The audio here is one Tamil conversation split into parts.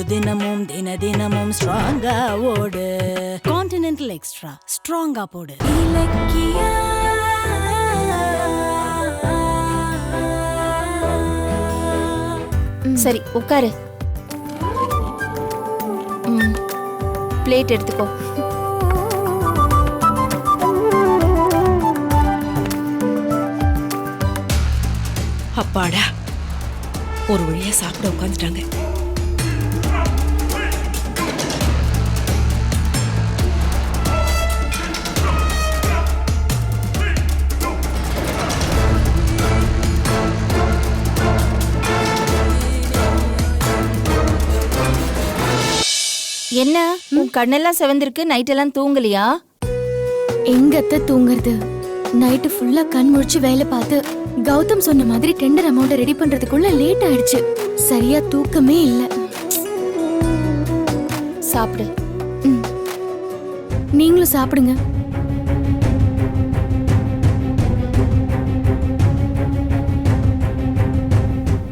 தினமும் தினமும் ஸ்ட்ராங்கா ஓடு. கான்டினென்டல் எக்ஸ்ட்ரா ஸ்ட்ராங்கா போடு. இலக்கியா சரி உட்காரு. பிளேட் எடுத்துக்கோ. அப்பாடா, ஒரு வழியா சாப்பிட உட்காந்துட்டாங்க. என்ன உன் கண்ணெல்லாம் செவந்திருக்கு? நைட் எல்லாம் தூங்கலையா? எங்கத்த தூங்குறது? நைட்டு ஃபுல்லா கண் முழிச்சு வேலை பார்த்து கௌதம் சொன்ன மாதிரி டெண்டர் அமௌண்ட் ரெடி பண்றதுக்குள்ள லேட் ஆயிடுச்சு. சரியா தூக்கமே இல்ல. சாப்பிடு. நீங்களும் சாப்பிடுங்க.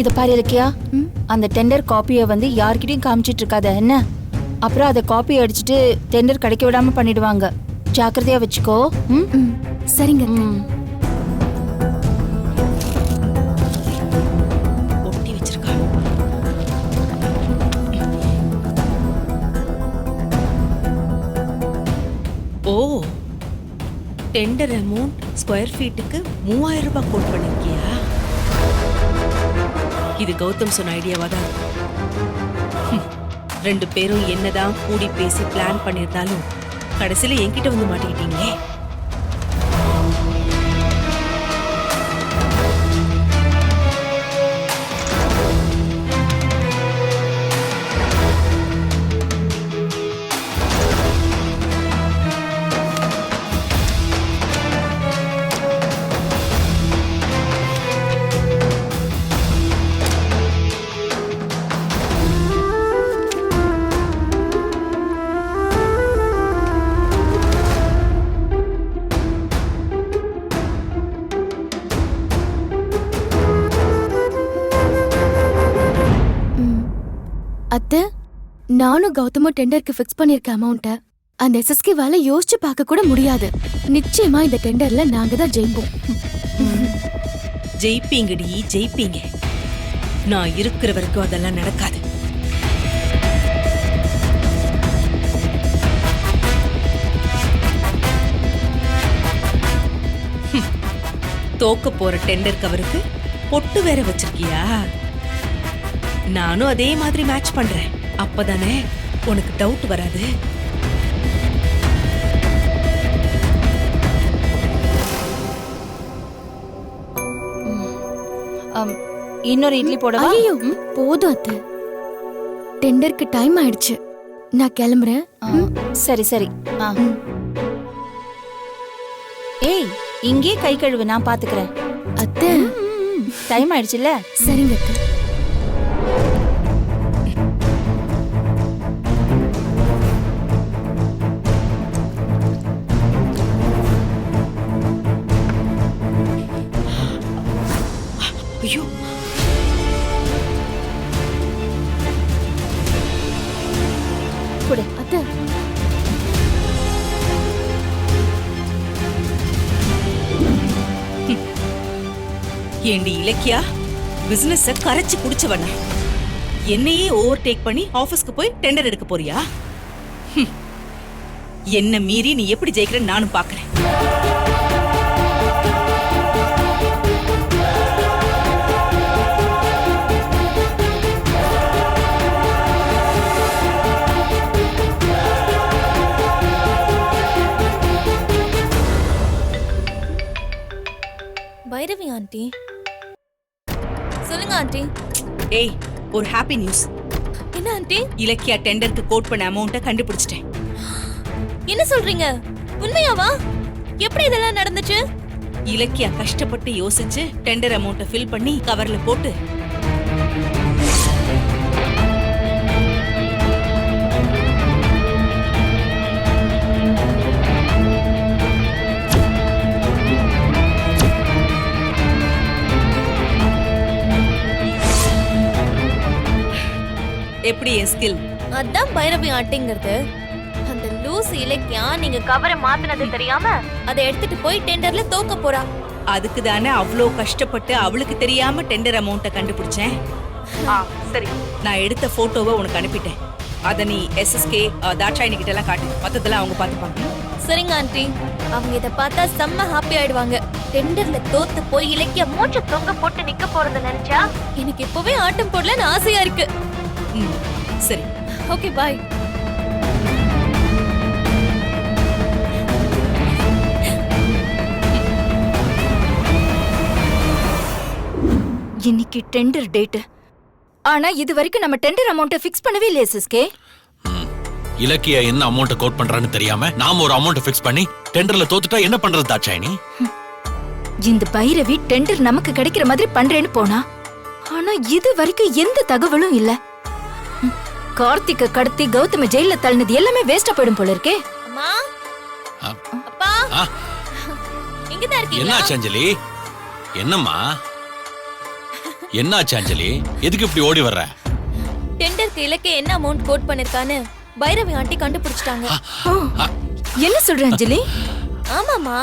இத பாரு இலக்கியா, அந்த டெண்டர் காப்பியை வந்து யார்கிட்டயும் காமிச்சிட்டு இருக்காத என்ன? அப்புறம் அதை காப்பி அடிச்சுட்டு டெண்டர் கிடைக்க விடாம பண்ணிடுவாங்க. ஜாக்கிரதையா வச்சுக்கோ. சரிங்க. ஒட்டி வச்சிருக்கா. ஓ, டெண்டர் அமௌண்ட் ஸ்கொயர் ஃபீட்டுக்கு 3000 ரூபாய் கோட் பண்ணிருக்கியா? இது கௌதம் சொன்ன ஐடியாவா தான். ரெண்டு பேரும் என்னதான் கூடி பேசி பிளான் பண்ணிருந்தாலும் கடைசியில என்கிட்ட வந்து மாட்டிக்கிட்டீங்களே. அத்தை, நானும் கௌதமும் டெண்டருக்கு ஃபிக்ஸ் பண்ணிருக்க அமௌண்ட்ட அந்த எஸ்எஸ்கே வால யோசிச்சு பார்க்க கூட முடியாது. நிச்சயமா இந்த டெண்டர்ல நாங்க தான் ஜெயிப்போம். ஜெயிப்பீங்கடி, ஜெயிப்பீங்க. நான் இருக்கிற வரைக்கும் அதெல்லாம் நடக்காது. தோக்க போற டெண்டர் கவருக்கு பொட்டு வேற வச்சிருக்கியா? நானும் அதே மாதிரி மேட்ச் பண்றேன். அப்பதானே உனக்கு டவுட் வராது. இன்னொரு இட்லி போடவா? ஐயோ போதும் அத்தை, டெண்டருக்கு டைம் ஆயிடுச்சு. நான் கிளம்புறேன். சரி சரி. ஏய், இங்கே கை கழுவு, நான் பாத்துக்கிறேன். அத்தை, டைம் ஆயிடுச்சுல்ல? சரிங்க அத்தை. ஐயோ, கொடு அத்தை. ஏண்டி இலக்கியா, பிசினஸ் கரைச்சு குடிச்சவன என்னையே ஓவர் டேக் பண்ணி ஆபீஸ்க்கு போய் டெண்டர் எடுக்க போறியா? என்ன மீறி நீ எப்படி ஜெயிக்கிறன்னு நானும் பாக்குறேன். பைரவி ஆண்டி, சொல்லுங்க ஆண்டி. ஏய், ஒரு ஹாப்பி நியூஸ். என்ன ஆண்டி? இலக்கியா டெண்டருக்கு கோட் பண்ண அமௌண்ட்டை கண்டுபிடிச்சிட்டேன். என்ன சொல்றீங்க? உண்மையாவா? எப்படி இதெல்லாம் நடந்துச்சு? இலக்கியா கஷ்டப்பட்டு யோசிச்சு டெண்டர் அமௌண்ட்டை ஃபில் பண்ணி கவர்ல போட்டு எப்படி என் ஸ்கில். அதான் பைரவி ஆண்டிங்கிறது. அந்த லூஸ் இலக்கியா நீங்க கவரை மாத்தினது தெரியாம அதை எடுத்துட்டு போய் டெண்டர்ல தோக்க போறா. அதுக்கு தானே அவ்வளோ கஷ்டப்பட்டு அவளுக்கு தெரியாம டெண்டர் அமௌண்ட்டை கண்டுபிடிச்சேன். சரி, நான் எடுத்த போட்டோவை உனக்கு அனுப்பிட்டேன். அத நீ SSK தாட்சாயினி கிட்ட எல்லாம் காட்டு. மத்ததெல்லாம் அவங்க பாத்துப்பாங்க. சரிங்க ஆண்டி, அவங்க இத பார்த்தா செம்ம ஹாப்பி ஆயிடுவாங்க. டெண்டர்ல தோத்து போய் இலக்கிய மூச்சு தொங்க போட்டு நிக்க போறத நினைச்சா எனக்கு இப்பவே ஆட்டம் போடலன்னு ஆசையா இருக்கு. சரி, ஓகே பாய். இன்னைக்கு டெண்டர் டேட். ஆனா இது வரைக்கும் நம்ம டெண்டர் அமௌண்ட்டை ஃபிக்ஸ் பண்ணவே இல்லையே சிஸ்கே. இலக்கிய என்ன அமௌண்ட் கோட் பண்றான்னு தெரியாம நாம ஒரு அமௌண்ட் ஃபிக்ஸ் பண்ணி டெண்டர்ல தோத்துட்டா என்ன பண்றது தாட்சாயினி? இந்த பைரவி டெண்டர் நமக்கு கிடைக்கிற மாதிரி பண்றேன்னு போனா, ஆனா இது வரைக்கும் எந்த தகவலும் இல்ல. கார்த்திக்க கடத்தி கௌதம ஜெயில தள்ளினது எல்லாமே வேஸ்டா போயிடும் போல இருக்கே. அம்மா, அப்பா, இங்க தான் இருக்கீங்களா? என்னாச்சு அஞ்சலி? என்னம்மா என்னாச்சு அஞ்சலி? எதுக்கு இப்படி ஓடி வர்ற? டெண்டருக்கு இலக்கிய என்ன அமௌண்ட் கோட் பண்ணிருக்கான்னு பைரவி ஆண்டி கண்டுபிடிச்சிட்டாங்க. என்ன சொல்ற அஞ்சலி? ஆமாமா,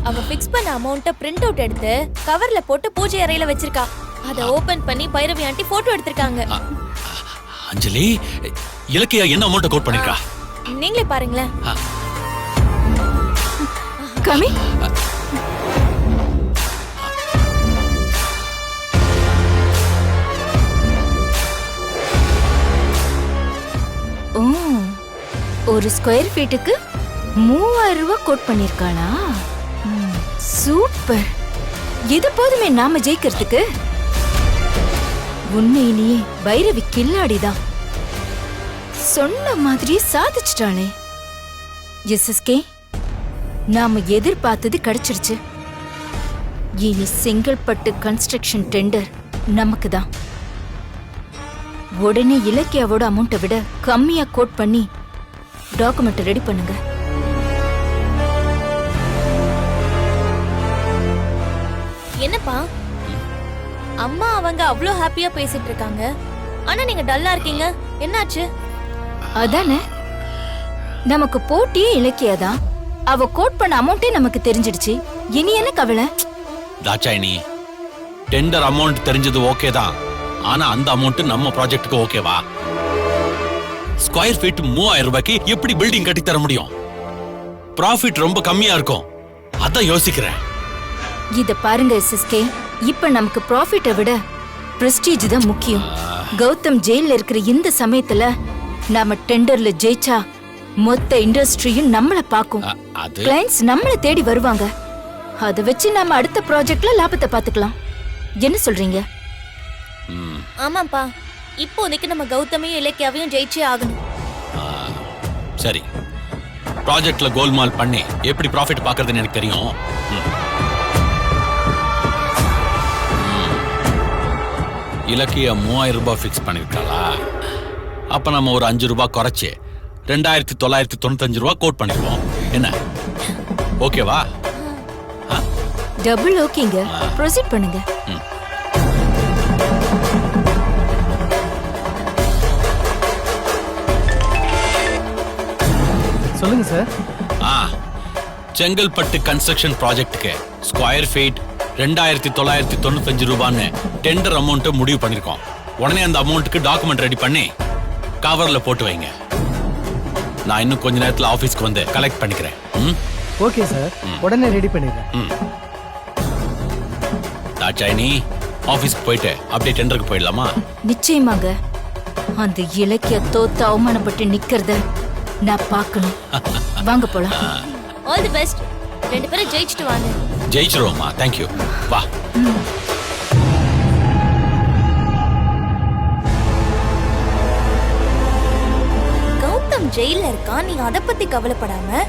அவ ஃபிக்ஸ் பண்ண அமௌண்ட்ட பிரிண்ட் அவுட் எடுத்து கவர்ல போட்டு பூஜை அறையில வச்சிருக்கா. அத ஓபன் பண்ணி பைரவி ஆண்டி போட்டோ எடுத்திருக்காங்க. அஞ்சலி, இலக்கியா என்ன அமௌண்ட் கோட் பண்ணிருக்கா? நீங்களே பாருங்களேன். கமி, ஒரு ஸ்கொயர் ஃபீட்டுக்கு 3000 ரூபாய் கோட் பண்ணிருக்காளா? சூப்பர். இது போதுமே நாம ஜெயிக்கிறதுக்கு. உண்மையிலேயே பைரவி கில்லாடிதான். சொன்ன மாதிரி சாதிச்சிட்டாளே. SSK, நாம எதிர்பார்த்தது கிடைச்சிருச்சு. இனி செங்கல்பட்டு கன்ஸ்ட்ரக்ஷன் டெண்டர் நமக்கு தான். உடனே இலக்கியாவோட அமௌண்ட்டை விட கம்மியா கோட் பண்ணி டாக்குமெண்ட் ரெடி பண்ணுங்க. என்னப்பா அம்மா அவங்க அவ்ளோ ஹாப்பியா பேசிட்டு இருக்காங்க, ஆனா நீங்க டல்லா இருக்கீங்க. என்னாச்சு? அதானே, நமக்கு போட்டியே இலக்கியாதான். அவ கோட் பண்ண அமௌண்டே நமக்கு தெரிஞ்சிடுச்சு. இனி என்ன கவலை? தாட்சாயினி, டெண்டர் அமௌண்ட் தெரிஞ்சது ஓகே தான். ஆனா அந்த அமௌண்ட் நம்ம ப்ராஜெக்ட்டுக்கு ஓகேவா? ஸ்கொயர் ஃபீட் 3000 ரூபாய்க்கு எப்படி பில்டிங் கட்டி தர முடியும்? ப்ராஃபிட் ரொம்ப கம்மியா இருக்கும். அதான் யோசிக்கிறேன். இத பாருங்க SSK, இப்ப நமக்கு ப்ராஃபிட்டை விட பிரஸ்டீஜ் தான் முக்கியம். கௌதம் ஜெயில இருக்கிற இந்த சமயத்துல நாம டெண்டர்ல ஜெயிச்சா மொத்த இண்டஸ்ட்ரியும் நம்மள பாக்கும். கிளைண்ட்ஸ் நம்மள தேடி வருவாங்க. அத வச்சு நாம அடுத்த ப்ராஜெக்ட்ல லாபத்தை பாத்துக்கலாம். என்ன சொல்றீங்க? ஆமாப்பா, இப்போதைக்கு நம்ம கௌதமையும் இலக்கியாவையும் ஜெயிச்சே ஆகணும். சரி, ப்ராஜெக்ட்ல கோல்மால் பண்ணி எப்படி ப்ராஃபிட் பாக்குறதுன்னு எனக்கு தெரியும். இலக்கிய 3000 ரூபாய் ஃபிக்ஸ் பண்ணிருக்காளா? அப்ப நம்ம ஒரு 5 ரூபாய் குறைச்சு 2995 ரூபாய் கோட் பண்ணிருவோம். என்ன, ஓகேவா? டபுள் ஓகேங்க. ப்ரொசீட் பண்ணுங்க. சொல்லுங்க சார். செங்கல்பட்டு கன்ஸ்ட்ரக்ஷன் ப்ராஜெக்ட்டுக்கு ஸ்கொயர் ஃபீட் 2995 ரூபான்னு டெண்டர் அமௌண்ட் முடிவு பண்ணிருக்கோம். உடனே அந்த அமௌண்ட்டுக்கு டாக்குமெண்ட் ரெடி பண்ணி கவர்ல போட்டு வைங்க. நான் இன்னும் கொஞ்ச நேரத்துல ஆபீஸ்க்கு வந்து கலெக்ட் பண்ணிக்கிறேன். ஓகே சார், உடனே ரெடி பண்ணிடுறேன். தாட்சாயினி, ஆபீஸ்க்கு போயிட்டு அப்படியே டெண்டருக்கு போயிடலாமா? நிச்சயமாங்க. அந்த இலக்கிய தோத்து அவமானப்பட்டு நிக்கிறத நான் பார்க்கணும். வாங்க போலாம். All the best. ரெண்டு பேரும் ஜெயிச்சிட்டு வாங்க. ஜெயிச்சிருவோமா? தேங்க்யூ. வா. கௌதம் ஜெயில இருக்கா, நீ அத பத்தி கவலைப்படாம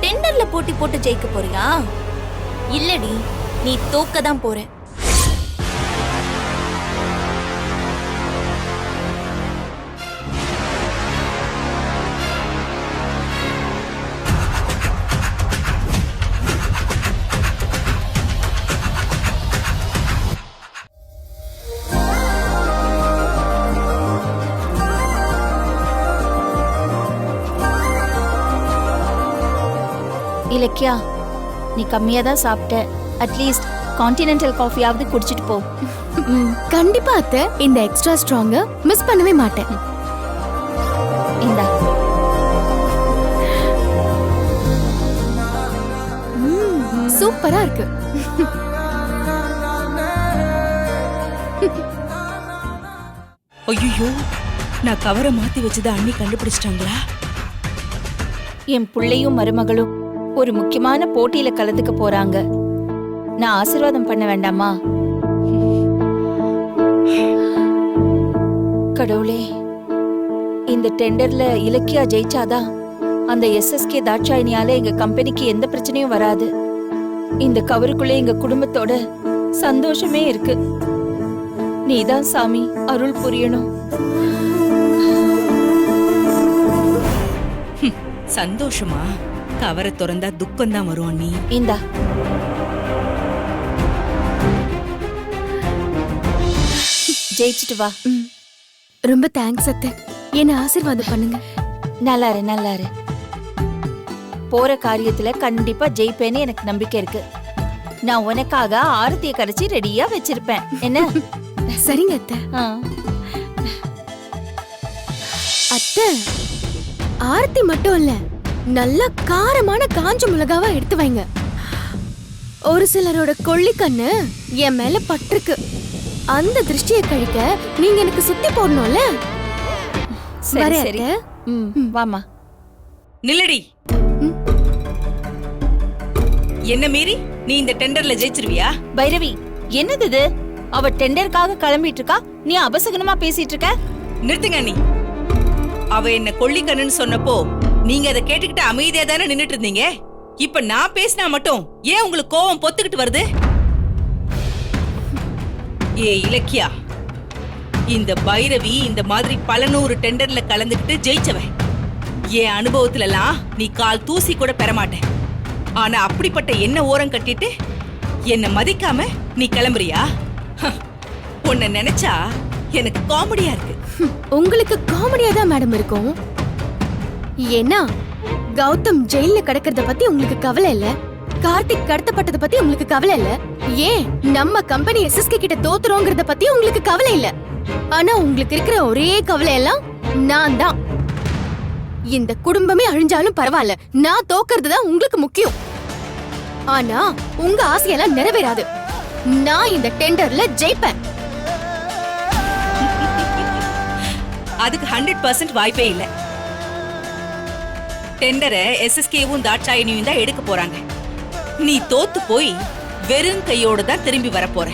டெண்டர்ல போட்டி போட்டு ஜெயிக்க போறியா? இல்லடி, நீ தோக்க தான் போற. இலக்கியா நீ கம்மியா தான் சாப்பிட்ட, அட்லீஸ்ட் கான்டினென்டல் காஃபியாவது குடிச்சிட்டு போ. கண்டிப்பா அத்தை, இந்த எக்ஸ்ட்ரா ஸ்ட்ராங்க மிஸ் பண்ணவே மாட்டேன். இந்தா. சூப்பரா இருக்கு. ஐயோ, நான் கவரை மாத்தி வச்சதை அண்ணி கண்டுபிடிச்சிட்டாங்களா? என் புள்ளையும் மருமகளும் ஒரு முக்கியமான போட்டியில கலந்துக்க போறாங்க. நான் ஆசீர்வாதம் பண்ண வேண்டாமா? கடவுளே, இந்த டெண்டர்ல இலக்கியா ஜெயிச்சாதான் அந்த SSK தாட்சாயினியால எங்க கம்பெனிக்கு எந்த பிரச்சனையும் வராது. இந்த கவருக்குள்ளே எங்க குடும்பத்தோட சந்தோஷமே இருக்கு. நீதான் சாமி அருள் புரியணும். சந்தோஷமா? கவரை திறந்தா துக்கம் தான் வரும் அண்ணி. இந்தா. ஜெயிச்சிட்டு வா. ரொம்ப தேங்க்ஸ் அத்தை, என்ன ஆசீர்வாதம் பண்ணுங்க. நல்லாரு நல்லாரு. போற காரியத்துல கண்டிப்பா ஜெயிப்பேன்னு எனக்கு நம்பிக்கை இருக்கு. நான் உனக்காக ஆரத்திய கரைச்சி ரெடியா வச்சிருப்பேன். என்ன? சரிங்க அத்தை. ஆ. அத்தை, ஆரத்தி மட்டும் இல்ல, நல்ல காரமான காஞ்ச மிளகாவா எடுத்து வைங்க. ஒரு சிலரோட கொள்ளிக்கண்ணு என் மேல பட்டிருக்கு. அந்த திருஷ்டியை கழிக்க நீங்க எனக்கு சுத்தி போடணும்ல. சரி வரேன் சரி. அத்தை. வாமா. நில்லடி. என்ன மீறி நீ இந்த டெண்டர்ல ஜெயிச்சிருவியா? பைரவி, என்னது இது? அவ டெண்டருக்காக கிளம்பிட்டு இருக்கா, நீ அபசகனமா பேசிட்டு இருக்க. நிறுத்துங்க அண்ணி. அவ என்ன கொள்ளிக்கண்ணுன்னு சொன்னப்போ நீங்க அதை கேட்டுக்கிட்டு அமைதியா தானே நின்னுட்டு இருந்தீங்க. இப்ப நான் பேசினா மட்டும் ஏன் உங்களுக்கு கோவம் பொத்துக்கிட்டு வருது? ஏ இலக்கியா, இந்த பைரவி இந்த மாதிரி பல நூறு டெண்டர்ல கலந்துக்கிட்டு ஜெயிச்சவன். என் அனுபவத்துல எல்லாம் நீ கால் தூசி கூட பெற மாட்டேன். ஆனா அப்படிப்பட்ட என்ன ஓரம் கட்டிட்டு என்ன மதிக்காம நீ கிளம்புறியா? உன்னை நினைச்சா எனக்கு காமெடியா இருக்கு. உங்களுக்கு காமெடியா தான் மேடம் இருக்கும். ஏன்னா கௌதம் ஜெயில கிடக்கிறத பத்தி உங்களுக்கு கவலை இல்ல, கார்த்திக் கடத்தப்பட்டத பத்தி உங்களுக்கு கவலை இல்ல, ஏன் நம்ம கம்பெனி SSK கிட்ட தோத்துறோங்கிறத பத்தி உங்களுக்கு கவலை இல்ல. ஆனா உங்களுக்கு இருக்கிற ஒரே கவலை எல்லாம் நான் தான். இந்த குடும்பமே அழிஞ்சாலும் பரவாயில்ல, நான் தோக்கிறது தான் உங்களுக்கு முக்கியம். ஆனா உங்க ஆசையெல்லாம் நிறைவேறாது. நான் இந்த டெண்டர்ல ஜெயிப்பேன். அதுக்கு 100% வாய்ப்பே இல்ல. டெண்டரை SSKவும் தாட்சாயினியும் தான் எடுக்க போறாங்க. நீ தோத்து போய் வெறும் கையோட தான் திரும்பி வர போற.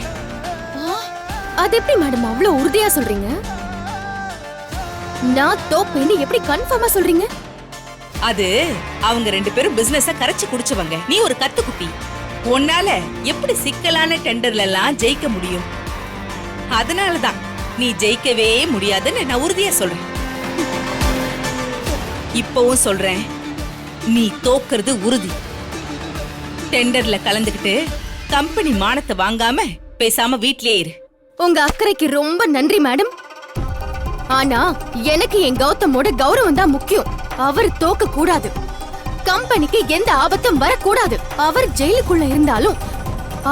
அது எப்படி மேடம் அவ்வளவு உறுதியா சொல்றீங்க? நான் தோப்பேன்னு எப்படி கன்ஃபார்மா சொல்றீங்க? அது அவங்க ரெண்டு பேரும் பிசினஸ கரைச்சு குடிச்சவங்க. நீ ஒரு கத்துக்குட்டி. உன்னால எப்படி சிக்கலான டெண்டர்ல எல்லாம் ஜெயிக்க முடியும்? அதனாலதான் நீ ஜெயிக்கவே முடியாதுன்னு நான் உறுதியா சொல்றேன். இப்பவும் சொல்றேன், நீ தோக்கிறது உறுதி. டெண்டர்ல கலந்துக்கிட்டு கம்பெனி மானத்தை வாங்காம பேசாம வீட்லயே இரு. உங்க அக்கறைக்கு ரொம்ப நன்றி மேடம். ஆனா எனக்கு என் கௌதமோட கௌரவம் தான் முக்கியம். அவர் தோக்க கூடாது. கம்பெனிக்கு எந்த ஆபத்தும் வரக்கூடாது. அவர் ஜெயிலுக்குள்ள இருந்தாலும்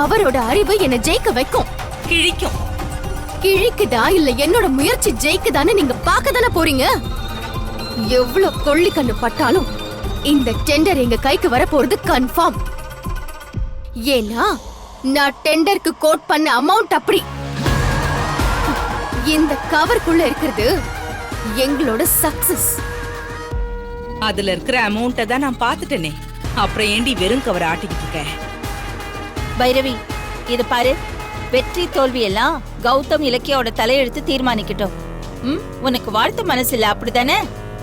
அவரோட அறிவு என்ன ஜெயிக்க வைக்கும். கிழிக்கும். கிழிக்குதா இல்ல என்னோட முயற்சி ஜெயிக்குதான்னு நீங்க பார்க்க தானே போறீங்க. எவ்வளவு கொள்ளி கண்ணு பட்டாலும் இந்த டெண்டர் எங்க கைக்கு வர போறது கன்ஃபார்ம். ஏன்னா நான் டெண்டருக்கு கோட் பண்ண அமௌண்ட் அப்படி. இந்த கவர்க்குள்ள இருக்கிறது எங்களோட சக்சஸ். அதுல இருக்கிற அமௌண்ட்டை தான் நான் பாத்துட்டேனே. அப்புறம் ஏண்டி வெறும் கவர் ஆட்டிக்கிட்டு இருக்க? பைரவி, இது பாரு, வெற்றி தோல்வி எல்லாம் கௌதம் இலக்கியாவோட தலையெழுத்து தீர்மானிக்கட்டும். உனக்கு வாழ்த்து மனசு இல்ல அப்படித்தானே?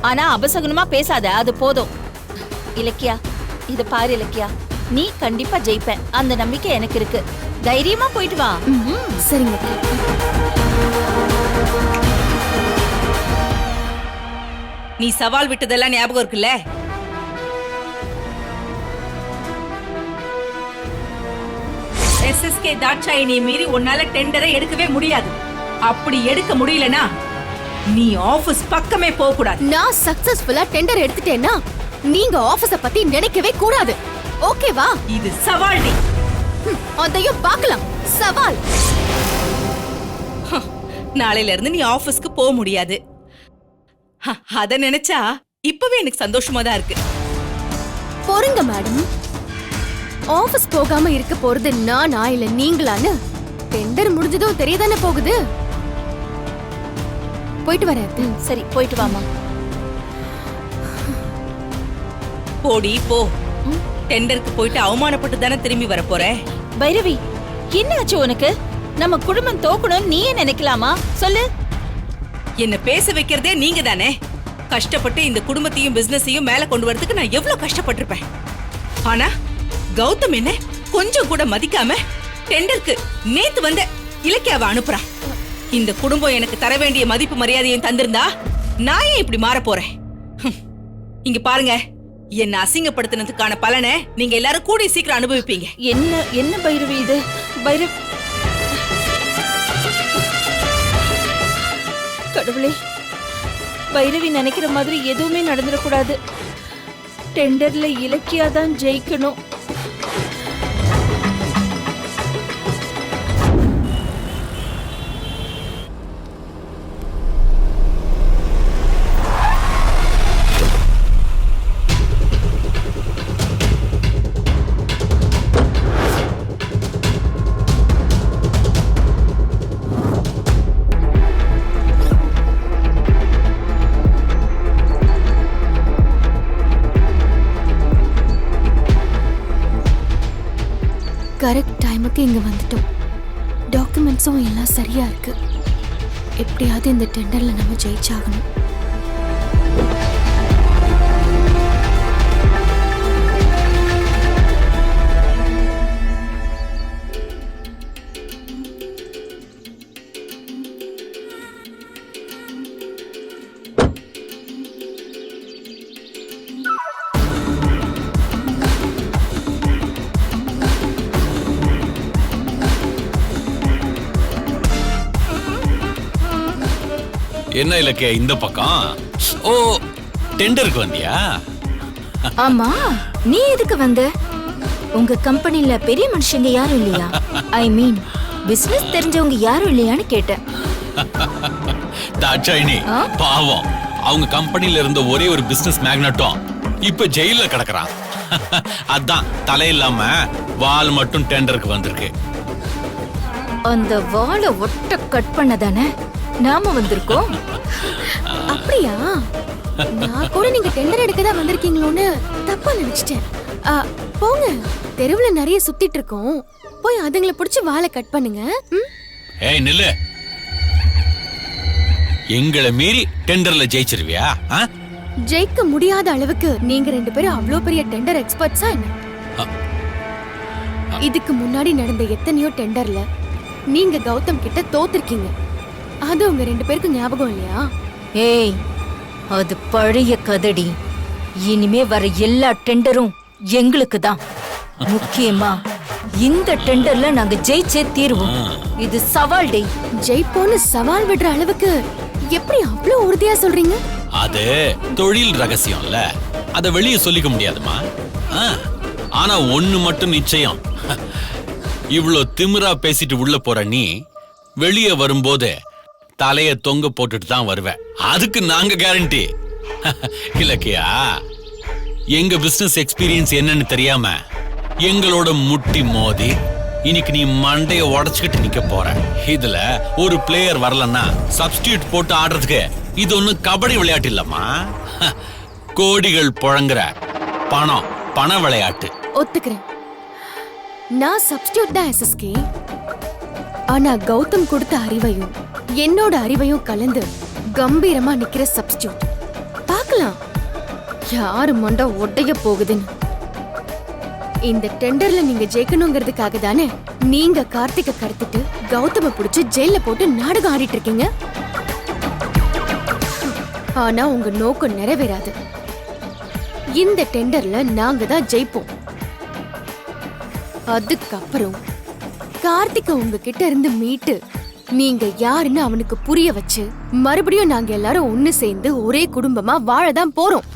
ஆனா அபசகுனமா பேசாத, அது போதும். இலக்கியா, இது பாரு இலக்கியா, நீ கண்டிப்பா ஜெயிப்ப. அந்த நம்பிக்கை எனக்கு இருக்கு. தைரியமா போயிட்டு வா. சரிங்க. நீ சவால் விட்டதெல்லாம் ஞாபகம் இருக்குல்ல? SSK தாட்சாயினியை மீறி உன்னால டெண்டரை எடுக்கவே முடியாது. அப்படி எடுக்க முடியலனா நீ ஆபீஸ் பக்கமே போக கூடாது. நான் சக்சஸ்ஃபுல்லா டெண்டர் எடுத்துட்டேன்னா நீங்க ஆபீஸ பத்தி நினைக்கவே கூடாது. ஓகேவா? இது சவால் டி. அதையும் பார்க்கலாம். சவால். நாளையில இருந்து நீ ஆபீஸ்க்கு போக முடியாது. அத நினைச்சா இப்பவே எனக்கு சந்தோஷமா தான் இருக்கு. பொறுங்க மேடம். ஆபீஸ் போகாம இருக்க போறது நானா இல்ல நீங்களான்னு டெண்டர் முடிஞ்சதும் தெரியதானே போகுது. போயிட்டு வரேன். சரி போயிட்டு வாமா. போடி போ. டெண்டருக்கு போயிட்டு அவமானப்பட்டு தானே திரும்பி வர போற. பைரவி, என்னாச்சு உனக்கு? நம்ம குடும்பம் தோக்கணும் நீயே நினைக்கலாமா? சொல்லு. என்ன பேச வைக்கிறதே நீங்க தானே. கஷ்டப்பட்டு இந்த குடும்பத்தையும் பிசினஸையும் மேல கொண்டு வரதுக்கு நான் எவ்வளவு கஷ்டப்பட்டிருப்பேன். ஆனா கௌதம் என்ன கொஞ்சம் கூட மதிக்காம டெண்டருக்கு நேத்து வந்த இலக்கியாவை அனுப்புறான். இந்த குடும்பம் எனக்கு தர வேண்டிய மதிப்பு மரியாதையும் தந்திருந்தா நான் ஏன் இப்படி மாற போறேன்? இங்க பாருங்க, என்ன அசிங்கப்படுத்தினதுக்கான பலனை நீங்க எல்லாரும் கூடி சீக்கிரம் அனுபவிப்பீங்க. என்ன பைரவி இது? பைரவி, கடவுளே, பைரவி நினைக்கிற மாதிரி எதுவுமே நடந்துடக்கூடாது. டெண்டர்ல இலக்கியா தான் ஜெயிக்கணும். கரெக்ட் டைமுக்கு இங்க வந்துட்டோம். டாக்குமெண்ட்ஸும் எல்லாம் சரியா இருக்கு. எப்படியாவது இந்த டெண்டர்ல நம்ம ஜெயிச்சாகணும். என்ன இலக்கிய இந்த பக்கம்? ஓ, டெண்டருக்கு வந்தியா? ஆமா, நீ எதுக்கு வந்த? உங்க கம்பெனில பெரிய மனுஷங்க யாரும் இல்லையா? ஐ மீன் பிசினஸ் தெரிஞ்சவங்க யாரும் இல்லையான்னு கேட்டேன். தாட்சாயினி பாவம், அவங்க கம்பெனில இருந்த ஒரே ஒரு பிசினஸ் மேக்னட்டும் இப்ப ஜெயில கிடக்குறான். அதான் தலையில்லாம வால் மட்டும் டெண்டருக்கு வந்திருக்கு. அந்த வாளை ஒட்ட கட் பண்ணதானே நாம வந்திருக்கோம். அப்படியா? நான் கூட நீங்க டெண்டர் எடுக்க தான் வந்திருக்கீங்களோன்னு தப்பா நினைச்சிட்டேன். போங்க, தெருவுல நிறைய சுத்திட்டு இருக்கோம். போய் அதுங்களை பிடிச்சு வாழை கட் பண்ணுங்க. ஏய் நில்லு, எங்களை மீறி டெண்டர்ல ஜெயிச்சிருவியா? ஜெயிக்க முடியாத அளவுக்கு நீங்க ரெண்டு பேரும் அவ்வளோ பெரிய டெண்டர் எக்ஸ்பர்ட்ஸா என்ன? இதுக்கு முன்னாடி நடந்த எத்தனையோ டெண்டர்ல நீங்க கௌதம் கிட்ட தோத்துருக்கீங்க. அது உங்க ரெண்டு பேருக்கு ஞாபகம் இல்லையா? ஏய், அது பழைய கதடி. இனிமே வர எல்லா டெண்டரும் எங்களுக்கு தான். முக்கியமா இந்த டெண்டர்ல நாங்க ஜெயிச்சே தீருவோம். இது சவால் டே. ஜெயிப்போன்னு சவால் விடுற அளவுக்கு எப்படி அவ்வளோ உறுதியா சொல்றீங்க? அது தொழில் ரகசியம்ல, அத வெளியே சொல்லிக்க முடியாதுமா. ஆனா ஒண்ணு மட்டும் நிச்சயம், இவ்ளோ திமிரா பேசிட்டு உள்ள போற நீ வெளியே வரும்போது தலைய தொங்க போட்டுட்டு தான் வருவேன். அதுக்கு நாங்க கேரண்டி. இலக்கியா, எங்க பிசினஸ் எக்ஸ்பீரியன்ஸ் என்னன்னு தெரியாம எங்களோட முட்டி மோதி இன்னைக்கு நீ மண்டைய உடைச்சுக்கிட்டு நிக்க போற. இதுல ஒரு பிளேயர் வரலன்னா சப்ஸ்டியூட் போட்டு ஆடுறதுக்கு இது ஒண்ணு கபடி விளையாட்டு இல்லம்மா. கோடிகள் புழங்குற பண விளையாட்டு. ஒத்துக்கிறேன், நான் சப்ஸ்டியூட் தான் எஸ்எஸ்கே. ஆனா கௌதம் கொடுத்த அறிவையும் என்னோட அறிவையும் கலந்து கம்பீரமா நிக்கிற சப்ஸ்டியூட். பார்க்கலாம் யாரு மண்டை ஒடைய போகுதுன்னு. இந்த டெண்டர்ல நீங்க ஜெயிக்கணுங்கிறதுக்காக தானே நீங்க கார்த்திகை கடத்திட்டு கௌதம புடிச்சு ஜெயில போட்டு நாடகம் ஆடிட்டு இருக்கீங்க. ஆனா உங்க நோக்கம் நிறைவேறாது. இந்த டெண்டர்ல நாங்க தான் ஜெயிப்போம். அதுக்கப்புறம் கார்த்திகை உங்ககிட்ட இருந்து மீட்டு நீங்க யாருன்னு அவனுக்கு புரிய வச்சு மறுபடியும் நாங்க எல்லாரும் ஒண்ணு சேர்ந்து ஒரே குடும்பமா வாழதான் போறோம்.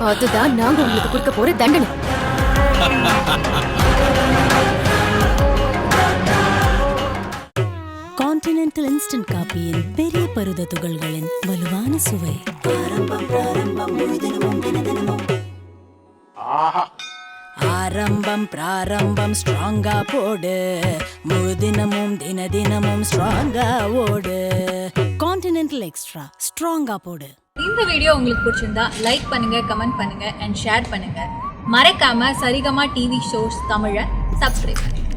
அதுதான் நாங்க உங்களுக்கு கொடுக்க போற தண்டனை. கான்டினென்டல் இன்ஸ்டன்ட் காபியின் பெரிய பருத துகள்களின் வலுவான சுவை. ஆரம்பம் பிராரம்பம் ஸ்ட்ராங்கா போடு, முழு தினமும் தினமும் ஸ்ட்ராங்கா ஓடு. கான்டினென்டல் எக்ஸ்ட்ரா ஸ்ட்ராங்கா போடு. இந்த வீடியோ உங்களுக்கு பிடிச்சிருந்தா லைக் பண்ணுங்க, கமெண்ட் பண்ணுங்க அண்ட் ஷேர் பண்ணுங்க. மறக்காம சரிகமா டிவி ஷோஸ் தமிழை சப்ஸ்கிரைப் பண்ணுங்க.